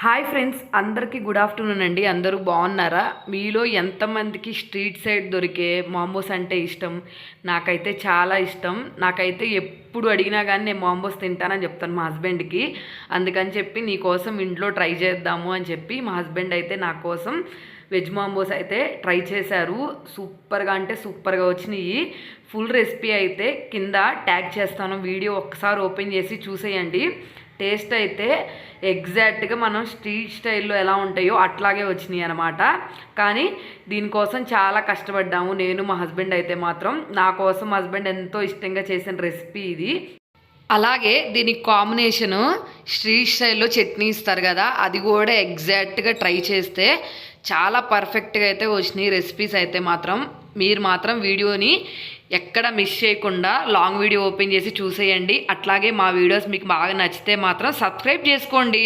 Hi friends, అందరికీ good afternoon అండి. అందరూ బాగున్నారా? మీలో ఎంతమందికి స్ట్రీట్ సైడ్ దొరికే మోమోస్ అంటే ఇష్టం? నాకైతే చాలా ఇష్టం. నాకైతే ఎప్పుడు అడిగినా కానీ నేను మోమోస్ తింటానని చెప్తాను మా హస్బెండ్కి. అందుకని చెప్పి నీ కోసం ఇంట్లో ట్రై చేద్దాము అని చెప్పి మా హస్బెండ్ అయితే నా కోసం వెజ్ మోమోస్ అయితే ట్రై చేశారు. సూపర్గా అంటే సూపర్గా వచ్చినాయి. ఫుల్ రెసిపీ అయితే కింద ట్యాగ్ చేస్తాను, వీడియో ఒక్కసారి ఓపెన్ చేసి చూసేయండి. టేస్ట్ అయితే ఎగ్జాక్ట్గా మనం స్ట్రీట్ స్టైల్లో ఎలా ఉంటాయో అట్లాగే వచ్చినాయి అనమాట. కానీ దీనికోసం చాలా కష్టపడ్డాము నేను మా హస్బెండ్ అయితే మాత్రం. నా కోసం హస్బెండ్ ఎంతో ఇష్టంగా చేసిన రెసిపీ ఇది. అలాగే దీనికి కాంబినేషను స్ట్రీట్ స్టైల్లో చట్నీ ఇస్తారు కదా, అది కూడా ఎగ్జాక్ట్గా ట్రై చేస్తే చాలా పర్ఫెక్ట్గా అయితే వచ్చినాయి రెసిపీస్ అయితే మాత్రం. మీరు మాత్రం వీడియోని ఎక్కడ మిస్ చేయకుండా లాంగ్ వీడియో ఓపెన్ చేసి చూసేయండి. అట్లాగే మా వీడియోస్ మీకు బాగా నచ్చితే మాత్రం సబ్స్క్రైబ్ చేసుకోండి.